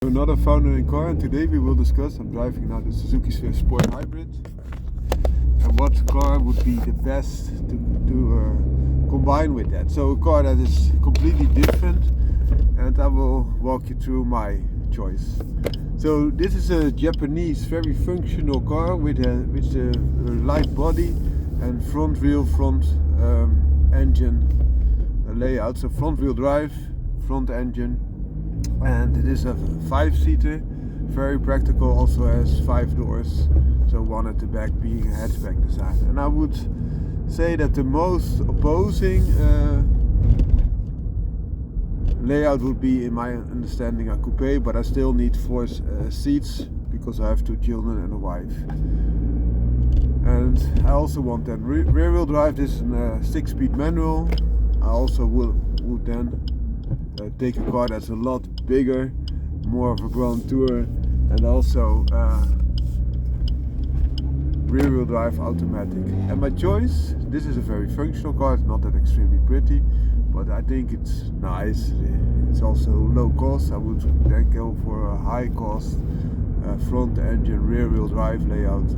Another foundering car, and today we will discuss, I'm driving now the Suzuki Swift Sport Hybrid, and what car would be the best to combine with that. So a car that is completely different, and I will walk you through my choice. So this is a Japanese very functional car with a light body and front engine layout. So front wheel drive, front engine. And it is a 5-seater, very practical, also has 5 doors, so one at the back being a hatchback design. And I would say that the most opposing layout would be, in my understanding, a coupe, but I still need 4 seats because I have 2 children and a wife. And I also want then rear wheel drive. This is a 6-speed manual. I also would then take a car that's a lot bigger, more of a Grand Tour, and also rear wheel drive automatic. And my choice, this is a very functional car, it's not that extremely pretty, but I think it's nice. It's also low cost. I would then go for a high cost front engine rear wheel drive layout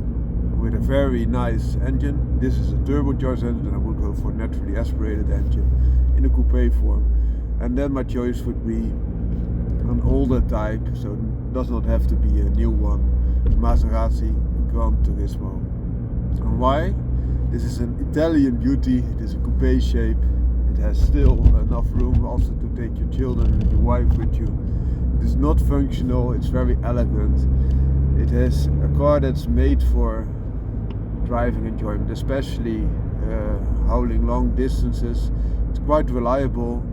with a very nice engine. This is a turbocharged engine, and I would go for a naturally aspirated engine in a coupe form. And then my choice would be an older type, so it does not have to be a new one, Maserati Gran Turismo. And why? This is an Italian beauty, it is a coupe shape, it has still enough room also to take your children and your wife with you. It is not functional, it's very elegant. It has a car that's made for driving enjoyment, especially hauling long distances. It's quite reliable.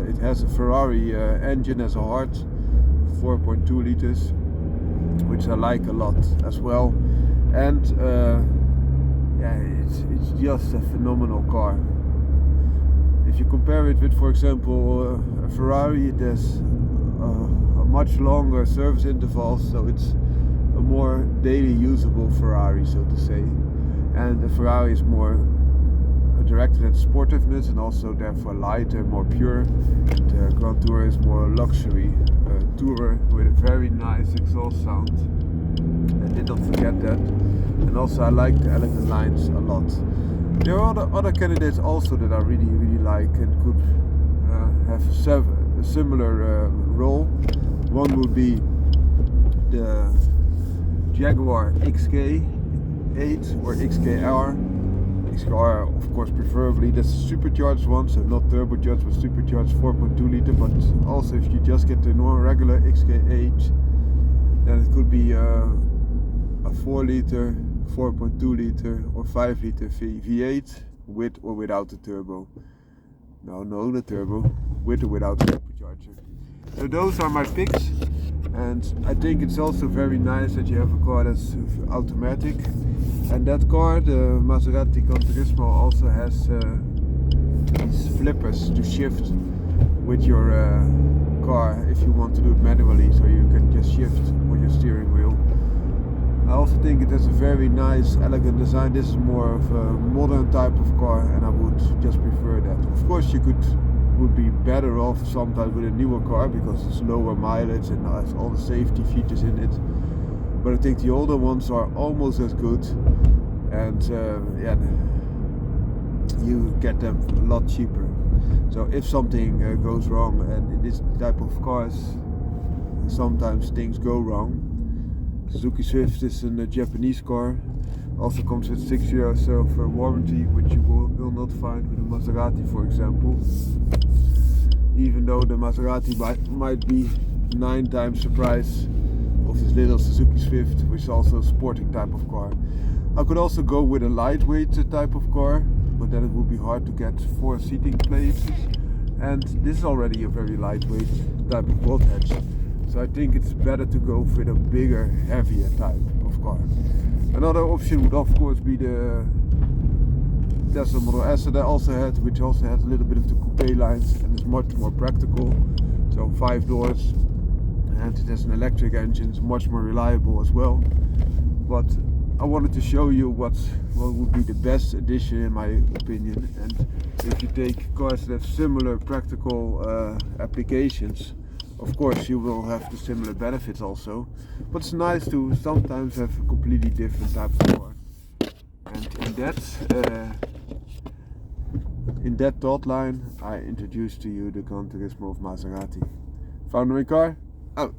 It has a Ferrari engine as a heart, 4.2 liters, which I like a lot as well. And it's just a phenomenal car. If you compare it with, for example, a Ferrari, it has a much longer service interval, so it's a more daily usable Ferrari, so to say. And the Ferrari is more directed at sportiveness and also therefore lighter, more pure. The Grand Tour is more luxury tourer with a very nice exhaust sound. I did not forget that. And also I like the elegant lines a lot. There are other candidates also that I really like and could have a similar role. One would be the Jaguar XK8 or XKR. XKR, of course, preferably. That's a supercharged one, so not turbocharged, but supercharged 4.2 liter. But also, if you just get the normal regular XK8, then it could be a 4 liter, 4.2 liter, or 5 liter V8 with or without the turbo. No, the turbo, with or without the supercharger. So those are my picks, and I think it's also very nice that you have a car that's automatic. And that car, the Maserati Gran Turismo, also has these flippers to shift with your car if you want to do it manually, so you can just shift with your steering wheel. I also think it has a very nice, elegant design. This is more of a modern type of car, and I would just prefer that. Of course, you would be better off sometimes with a newer car because it's lower mileage and has all the safety features in it. But I think the older ones are almost as good, and you get them a lot cheaper. So if something goes wrong, and in this type of cars sometimes things go wrong. Suzuki Swift is a Japanese car, also comes with 6 years of warranty, which you will not find with a Maserati, for example. Even though the Maserati might be 9 times the price of this little Suzuki Swift, which is also a sporting type of car. I could also go with a lightweight type of car, but then it would be hard to get 4 seating places, and this is already a very lightweight type of quad hatch. So I think it's better to go with a bigger, heavier type of car. Another option would of course be the Tesla Model S that I also had, which also has a little bit of the coupe lines and is much more practical. So 5 doors, and it has an electric engine, it's much more reliable as well. But I wanted to show you what would be the best addition in my opinion, and if you take cars that have similar practical applications, of course you will have the similar benefits also, but it's nice to sometimes have a completely different type of car. And in that thought line, I introduced to you the Gran Turismo of Maserati. Found a car? Out!